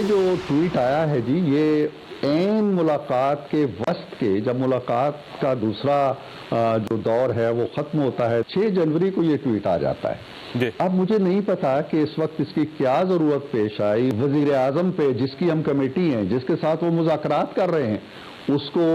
ये जो ट्वीट आया है जी, ये ऐन मुलाकात के वक्त के, जब मुलाकात का दूसरा जो दौर है वो खत्म होता है, 6 जनवरी को ये ट्वीट आ जाता है। अब मुझे नहीं पता कि इस वक्त इसकी क्या जरूरत पेश आई। वजीर आजम पे, जिसकी हम कमेटी हैं, जिसके साथ वो मुज़ाकरात कर रहे हैं, उसको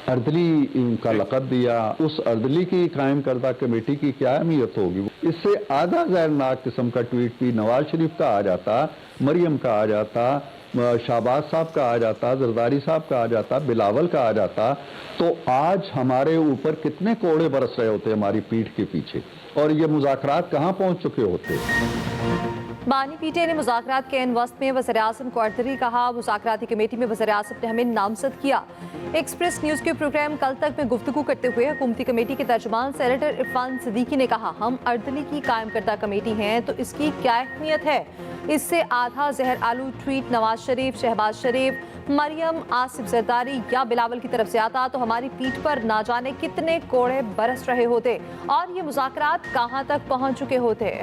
अर्दली का लक़ब दिया। उस अर्दली की कायम करदा कमेटी की क्या अहमियत होगी। इससे आधा गैरनाक किस्म का ट्वीट भी नवाज शरीफ का आ जाता, मरियम का आ जाता, शाहबाज साहब का आ जाता, जरदारी साहब का आ जाता, बिलावल का आ जाता, तो आज हमारे ऊपर कितने कोड़े बरस रहे होते हमारी पीठ के पीछे, और ये मुज़ाकरात कहाँ पहुँच चुके होते। बानी पीटीआई ने मुज़ाकरात के एन वस्त में वज़ीर-ए-आज़म को अर्दली कहा। मुज़ाकराती कमेटी में वज़ीर-ए-आज़म ने हमें नामजद किया। एक्सप्रेस न्यूज़ के प्रोग्राम कल तक में गुफ्तगू करते हुए हुकूमती कमेटी के तर्जुमान सेनेटर इरफान सिद्दीकी ने कहा, हम अर्दली की कायम करदा कमेटी हैं तो इसकी क्या अहमियत है। इससे आधा जहर आलू ट्वीट नवाज शरीफ, शहबाज शरीफ, मरियम, आसिफ जरदारी या बिलावल की तरफ से आता तो हमारी पीठ पर ना जाने कितने कोड़े बरस रहे होते और ये मुज़ाकरात कहाँ तक पहुँच चुके होते।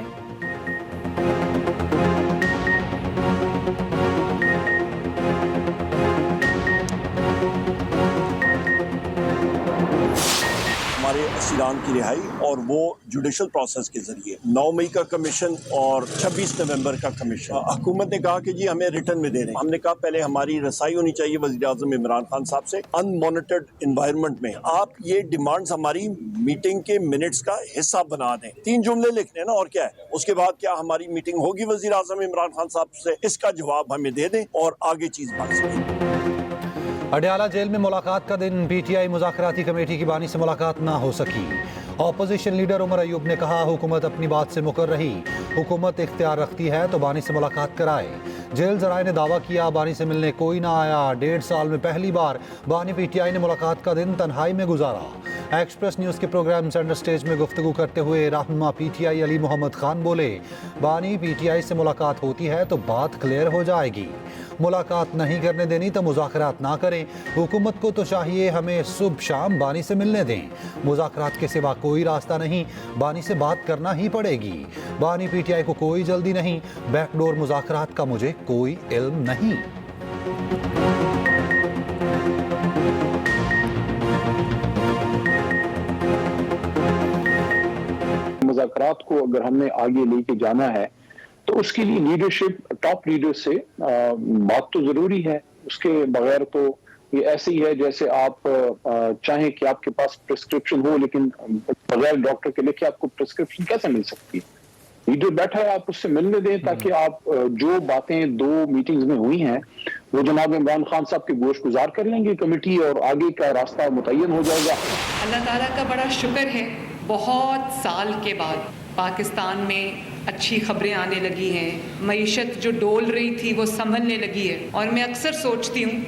हमारे असीरान की रिहाई और वो जुडिशल प्रोसेस के जरिए 9 मई का कमीशन और 26 नवंबर का कमीशन। हुकूमत ने कहा कि जी हमें रिटर्न में दे रहे हैं। हमने कहा पहले हमारी रसाई होनी चाहिए वज़ीर-ए-आज़म इमरान खान साहब से। अनमॉनिटर्ड इन्वायरमेंट में आप ये डिमांड्स हमारी मीटिंग के मिनट्स का हिस्सा बना दें। 3 जुमले लिखने ना, और क्या है। उसके बाद क्या हमारी मीटिंग होगी वज़ीर-ए-आज़म इमरान खान साहब से, इसका जवाब हमें दे दें और आगे चीज बढ़ सके। अडयाला जेल में मुलाकात का दिन, पीटीआई मुज़ाकराती कमेटी की बानी से मुलाकात ना हो सकी। ऑपोजिशन लीडर उमर अयूब ने कहा, हुकूमत अपनी बात से मुकर रही, हुकूमत इख्तियार रखती है तो बानी से मुलाकात कराए। जेल जराए ने दावा किया, बानी से मिलने कोई ना आया। 1.5 साल में पहली बार बानी पीटीआई ने मुलाकात का दिन तन्हाई में गुजारा। एक्सप्रेस न्यूज़ के प्रोग्राम सेंटर स्टेज में गुफ्तगू करते हुए रहनुमा पीटीआई अली मोहम्मद खान बोले, बानी पीटीआई से मुलाकात होती है तो बात क्लियर हो जाएगी, मुलाकात नहीं करने देनी तो मुज़ाकरात ना करें। हुकूमत को तो चाहिए हमें सुबह शाम बानी से मिलने दें, मुज़ाकरात के सिवा कोई रास्ता नहीं, बानी से बात करना ही पड़ेगी। बानी पीटीआई को कोई जल्दी नहीं, बैकडोर मुज़ाकरात का मुझे कोई इल्म नहीं। मुज़ाकरात को अगर हमने आगे लेके जाना है तो उसके लिए लीडरशिप, टॉप लीडर से बात तो जरूरी है। उसके बगैर तो ये ऐसे ही है जैसे आप चाहें कि आपके पास प्रिस्क्रिप्शन हो लेकिन बगैर डॉक्टर के लिखे आपको प्रिस्क्रिप्शन कैसे मिल सकती है। लीडर बैठा है, आप उससे मिलने दें ताकि आप जो बातें 2 मीटिंग्स में हुई हैं वो जनाब इमरान खान साहब के गोश गुजार कर लेंगे कमेटी और आगे का रास्ता मुतय्यन हो जाएगा। अल्लाह ताला का बड़ा शुक्र है, बहुत साल के बाद पाकिस्तान में अच्छी खबरें आने लगी हैं। मईशत जो डोल रही थी वो संभलने लगी है। और मैं अक्सर सोचती हूँ,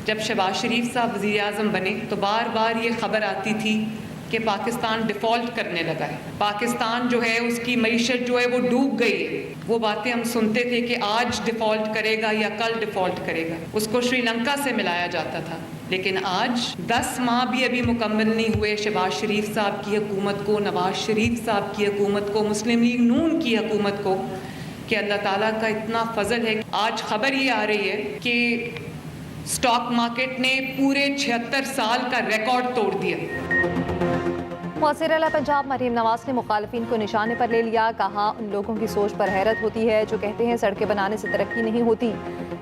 जब शहबाज शरीफ साहब वज़ीर-ए-आज़म बने तो बार बार ये खबर आती थी कि पाकिस्तान डिफ़ॉल्ट करने लगा है, पाकिस्तान जो है उसकी मईशत जो है वो डूब गई है। वो बातें हम सुनते थे कि आज डिफ़ॉल्ट करेगा या कल डिफ़ॉल्ट करेगा, उसको श्रीलंका से मिलाया जाता था। लेकिन आज 10 माह भी अभी मुकम्मल नहीं हुए शहबाज शरीफ साहब की हुकूमत को, नवाज शरीफ साहब की हुकूमत को, मुस्लिम लीग नून की हुकूमत को, कि अल्लाह ताला का इतना फजल है। आज खबर ये आ रही है कि स्टॉक मार्केट ने पूरे 76 साल का रिकॉर्ड तोड़ दिया। वज़ीर आला पंजाब मरीम नवाज ने मुखालिफिन को निशाने पर ले लिया। कहा, उन लोगों की सोच पर हैरत होती है जो कहते हैं सड़कें बनाने से तरक्की नहीं होती।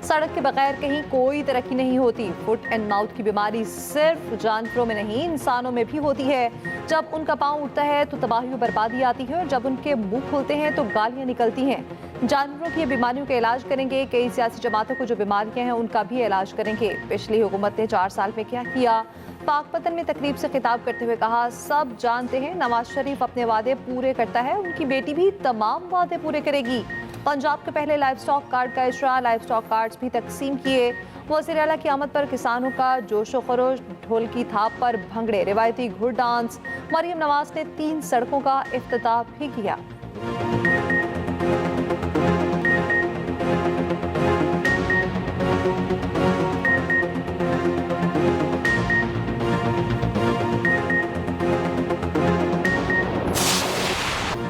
सड़क के बगैर कहीं कोई तरक्की नहीं होती। फुट एंड माउथ की बीमारी सिर्फ जानवरों में नहीं, इंसानों में भी होती है। जब उनका पाँव उठता है तो तबाही और बर्बादी आती है और जब उनके मुंह खुलते हैं तो गालियाँ निकलती हैं। जानवरों की बीमारियों का इलाज करेंगे, कई सियासी जमातों को जो बीमारियाँ हैं उनका भी इलाज करेंगे। पिछली हुकूमत ने 4 साल में क्या किया। पाकपतन में तकरीब से खिताब करते हुए कहा, सब जानते हैं नवाज शरीफ अपने वादे पूरे करता है, उनकी बेटी भी तमाम वादे पूरे करेगी। पंजाब के पहले लाइव स्टॉक कार्ड का इजरा, लाइव स्टॉक कार्ड्स भी तकसीम किए। वज़ीर आला की आमद पर किसानों का जोशो खरोश, ढोल की थाप पर भंगड़े, रिवायती घुड़ डांस। मरियम नवाज ने 3 सड़कों का इफ्तिताह भी किया।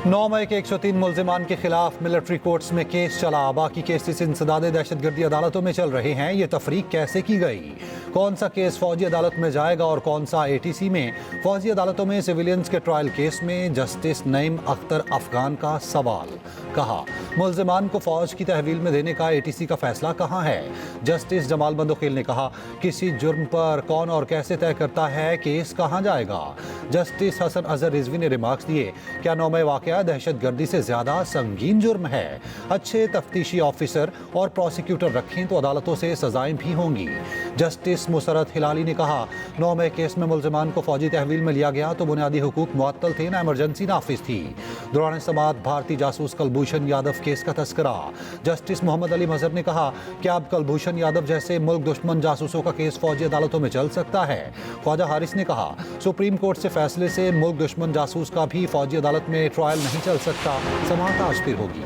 नौ 9 मई के 103 मुल्जिमान के खिलाफ मिलिट्री कोर्ट्स में केस चला। बाकी केसेस इंसदाद दहशतगर्दी अदालतों में चल रहे हैं। ये तफरीक कैसे की गई? कौन सा केस फौजी अदालत में जाएगा और कौन सा ATC में? फौजी अदालतों में सिविलियंस के ट्रायल केस में जस्टिस नईम अख्तर अफगान का सवाल। कहा, मुल्जिमान को फौज की तहवील में देने का ATC का फैसला कहाँ है? जस्टिस जमाल बंदोखिल ने कहा, किसी जुर्म पर कौन और कैसे तय करता है केस कहाँ जाएगा? जस्टिस हसन अजहर रिजवी ने रिमार्क्स दिए, क्या 9 मई वाकया दहशतगर्दी से ज्यादा संगीन जुर्म है? अच्छे तफ्तीशी ऑफिसर और प्रोसिक्यूटर रखें तो अदालतों से सजाएं भी होंगी। जस्टिस मुसरत हिलाली ने कहा, 9 मई केस में मुल्जिमान को फौजी तहवील में लिया गया तो बुनियादी हुकूक मुअत्तल थे, ना इमरजेंसी नाफिज थी। दौरान समाअत भारतीय जासूस कुलभूषण यादव केस का तस्करा। जस्टिस मोहम्मद अली मजहर ने कहा, क्या अब कुलभूषण यादव जैसे मुल्क दुश्मन जासूसों का केस फौजी अदालतों में चल सकता है? ख्वाजा हारिस ने कहा, सुप्रीम कोर्ट से फैसले से मुल्क दुश्मन जासूस का भी फौजी अदालत में ट्रायल नहीं चल सकता। समाअत आज फिर होगी।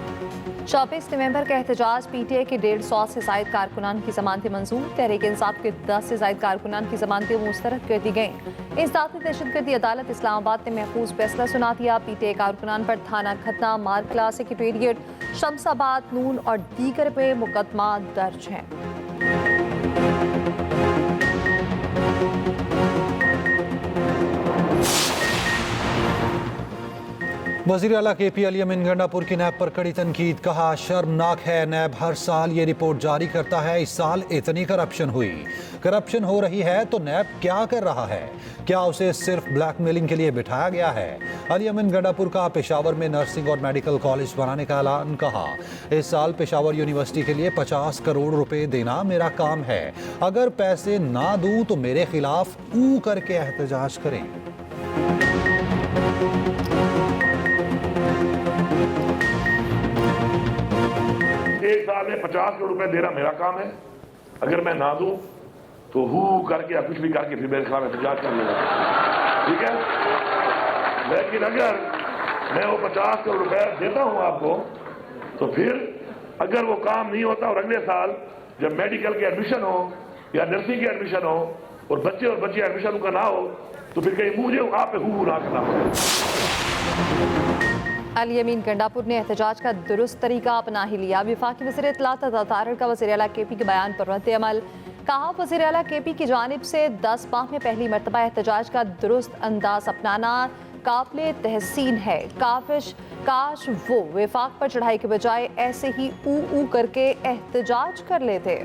24 नवंबर का एहतजाज। PTI के 150 से जायद कारकुनान की जमानतें मंजूर। तहरीक इंसाफ के 10 से जायद कारकुनान की जमानतें मुस्तरद कर दी गईं। इंसदाद दहशतगर्दी अदालत इस्लामाबाद ने महफूज फैसला सुना दिया। PTI कारकुनान पर थाना खतना, मारकला, सेक्रेटेरिएट, शमसाबाद, नून और दीगर पे मुकदमा दर्ज है। वज़ीर आला KP अली अमीन गंडापुर की नैब पर कड़ी तनकीद। कहा, शर्मनाक है, नैब हर साल ये रिपोर्ट जारी करता है, इस साल इतनी करप्शन हुई। करप्शन हो रही है तो नैब क्या कर रहा है? क्या उसे सिर्फ ब्लैकमेलिंग के लिए बिठाया गया है? अली अमीन गंडापुर का पेशावर में नर्सिंग और मेडिकल कॉलेज बनाने का ऐलान। कहा, इस साल पेशावर यूनिवर्सिटी के लिए 50 करोड़ रुपए देना मेरा काम है। अगर पैसे ना दूं तो मेरे खिलाफ ऊ करके एहतजाज करें। एक साल में 50 करोड़ रुपए देना मेरा काम है। अगर मैं ना दूं तो हु करके या कुछ भी करके फिर मेरे खिलाफ एहतजाज कर लेगा, ठीक है? लेकिन अगर मैं वो 50 करोड़ रुपए देता हूं आपको तो फिर अगर वो काम नहीं होता और अगले साल जब मेडिकल की एडमिशन हो या नर्सिंग की एडमिशन हो और बच्चे एडमिशन का ना हो तो फिर कहीं मुझे आप पे हु ना करना पड़े। अली अमीन गंडापुर ने एहतजाज का दुरुस्त तरीका अपना ही लिया। वफाकी वज़ीर इत्तलात तारड़ का वज़ीर आला KP के बयान पर रद्द अमल। कहा, वज़ीर आला KP की जानिब से 10 माह में पहली मरतबा एहतजाज का दुरुस्त अंदाज अपनाना काबिल तहसीन है। काश वो वफाक पर चढ़ाई के बजाय ऐसे ही ऊ करके एहतजाज कर लेते।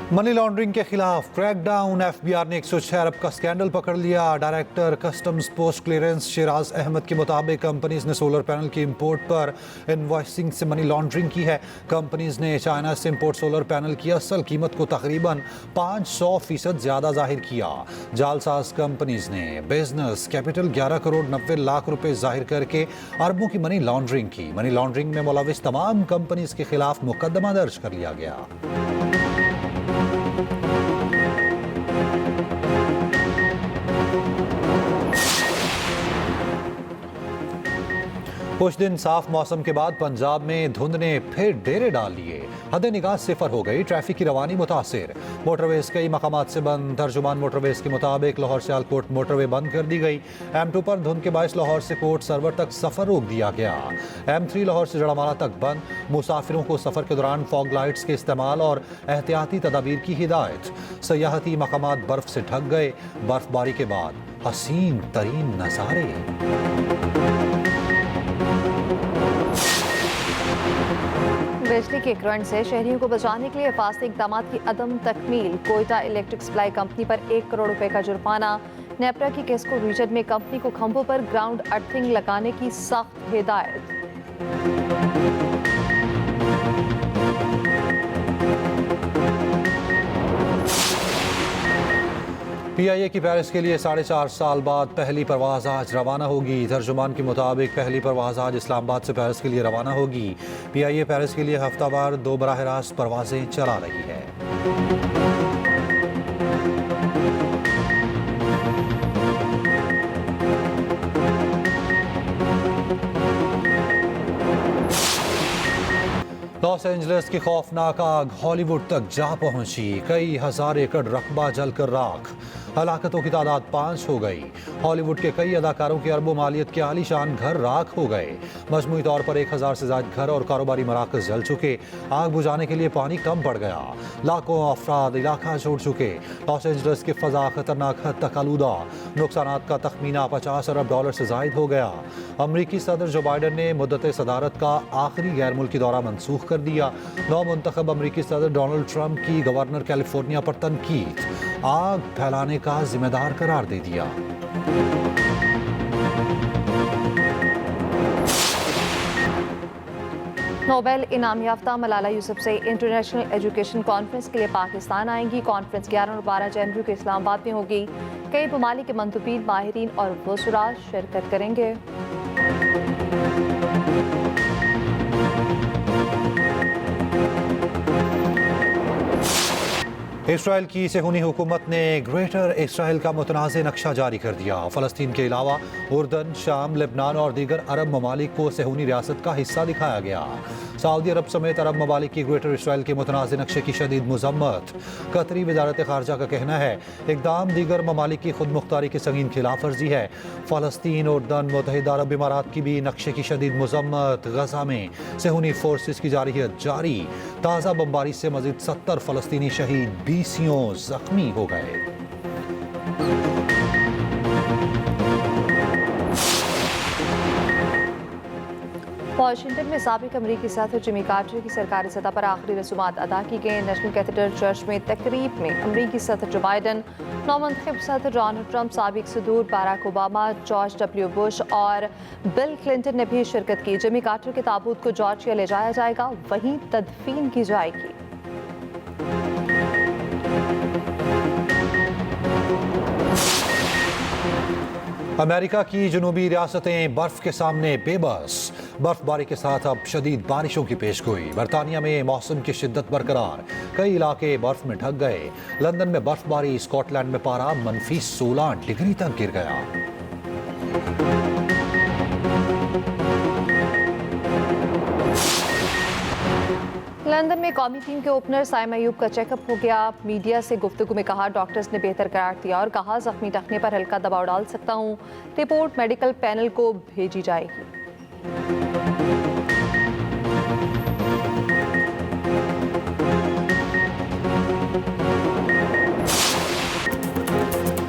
मनी लॉन्ड्रिंग के खिलाफ क्रैकडाउन। FBI ने 106 अरब का स्कैंडल पकड़ लिया। Director customs post clearance Shiraz Ahmad के मुताबिक कंपनीज ने सोलर पैनल की इंपोर्ट पर इनवॉइसिंग से मनी लॉन्ड्रिंग की है। कंपनीज ने चाइना से इंपोर्ट सोलर पैनल की असल कीमत को तकरीबन 500% ज्यादा जाहिर किया। जालसाज कंपनीज ने बिजनेस कैपिटल 11 करोड़ 90 लाख रुपए जाहिर करके अरबों की मनी लॉन्ड्रिंग की। मनी लॉन्ड्रिंग में मुलविस तमाम कंपनीज के खिलाफ मुकदमा दर्ज कर लिया गया। कुछ दिन साफ मौसम के बाद पंजाब में धुंध ने फिर डेरे डाल लिए। हद निगाह सिफर हो गई। ट्रैफिक की रवानी मुतासिर। मोटरवेज कई मकामात से बंद। तर्जुमान मोटरवेज के मुताबिक लाहौर से सियालकोट मोटरवे बंद कर दी गई। M2 पर धुंध के बायस लाहौर से कोट सर्वर तक सफर रोक दिया गया। M3 लाहौर से जड़ामाला तक बंद। मुसाफिरों को सफर के दौरान फॉग लाइट्स के इस्तेमाल और एहतियाती तदाबीर की हिदायत। सयाहती मकामात बर्फ से ढक गए। बर्फबारी के बाद हसीन तरीन नजारे। बिजली के करंट से शहरियों को बचाने के लिए हिफाजती इक़दाम की अदम तकमील। कोयटा इलेक्ट्रिक सप्लाई कंपनी पर 1 करोड़ रुपए का जुर्माना। नेपरा की केस्को रीजन में कंपनी को खंभों पर ग्राउंड अर्थिंग लगाने की सख्त हिदायत। PIA की पेरिस के लिए 4.5 साल बाद पहली परवाज आज रवाना होगी। तर्जुमान के मुताबिक पहली परवाज आज इस्लामाबाद से पेरिस के लिए रवाना होगी। PIA पेरिस के लिए हफ्तावार 2 बराह रास्त परवाजें चला रही है। लॉस एंजलिस की खौफनाक आग हॉलीवुड तक जा पहुंची। कई हजार एकड़ रकबा जलकर राख। हलाकतों की तादाद 5 हो गई। हॉलीवुड के कई अदाकारों की अरबों मालियत के आलीशान घर राख हो गए। मजमूई तौर पर 1000 से ज्यादा घर और कारोबारी मराकज जल चुके। आग बुझाने के लिए पानी कम पड़ गया। लाखों अफराद इलाका छोड़ चुके। लॉस एंजलिस की फजा खतरनाक हद तक आलूदा। नुकसानात का तखमीना $50 अरब से जायद हो गया। अमरीकी सदर जो बाइडन ने मुद्दत सदारत का आखिरी गैर मुल्की दौरा मनसूख कर दिया। नौमुंतखब अमरीकी सदर डोनाल्ड ट्रंप की गवर्नर कैलिफोर्निया पर तनकीद। आग फैलाने का जिम्मेदार करार दे दिया। नोबेल इनाम याफ्ता Malala Yousafzai international education conference के लिए पाकिस्तान आएंगी। कॉन्फ्रेंस 11 और 12 जनवरी को इस्लामाबाद में होगी। कई ममालिक के मंतूबीन, माहिरीन और वज़रा शिरकत करेंगे। इसराइल की सेहूनी हुकूमत ने ग्रेटर इसराइल का मुतनाज़ नक्शा जारी कर दिया। फ़लस्तीन के अलावा उर्दन, शाम, लेबनान और दीगर अरब ममालिक को सेहूनी रियासत का हिस्सा दिखाया गया। सऊदी अरब समेत अरब ममालिक की ग्रेटर इसराइल के मुतनाज़ नक्शे की शदीद मज़म्मत। कतरी वजारत ख़ारजा का कहना है इक़दाम दीगर ममालिक की खुद मुख्तारी की संगीन खिलाफ वर्जी है। फ़लस्तीन, उर्दन, मुत्तहिदा अरब इमारात की भी नक्शे की शदीद मज़म्मत। गज़ा में सेहूनी फोर्सेस की जारहियत जारी। ताज़ा बमबारी से मज़ीद 70 फ़लस्तीनी शहीद, 20 जख्मी हो गए। वाशिंगटन में साबिक अमरीकी सदर जिमी कार्टर की सरकारी सतह पर आखिरी रसूमात अदा की गई। नेशनल कैथेड्रल चर्च में तकरीब में अमरीकी सदर जो बाइडन, नौमुंतखब सदर डोनाल्ड ट्रंप, साबिक सदूर Barack Obama, George W Bush और बिल क्लिंटन ने भी शिरकत की। जिमी कार्टर के ताबूत को जॉर्जिया ले जाया जाएगा, वहीं तदफीन की जाएगी। अमेरिका की जनूबी रियासतें बर्फ के सामने बेबस। बर्फबारी के साथ अब शदीद बारिशों की पेशगोई। बरतानिया में मौसम की शिद्दत बरकरार। कई इलाके बर्फ में ढक गए। लंदन में बर्फबारी। स्कॉटलैंड में पारा -16 डिग्री तक गिर गया। लंदन में कौमी टीम के ओपनर साइम अयूब का चेकअप हो गया। मीडिया से गुफ्तगू में कहा डॉक्टर्स ने बेहतर करार दिया और कहा जख्मी टखने पर हल्का दबाव डाल सकता हूं। रिपोर्ट मेडिकल पैनल को भेजी जाएगी।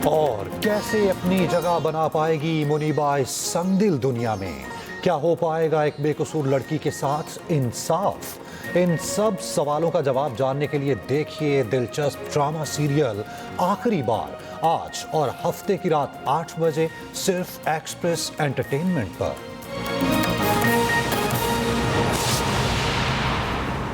और कैसे अपनी जगह बना पाएगी मुनीबा इस संगदिल दुनिया में? क्या हो पाएगा एक बेकसूर लड़की के साथ इंसाफ? इन सब सवालों का जवाब जानने के लिए देखिए दिलचस्प ड्रामा सीरियल आखिरी बार आज और हफ्ते की रात 8 बजे सिर्फ एक्सप्रेस एंटरटेनमेंट पर।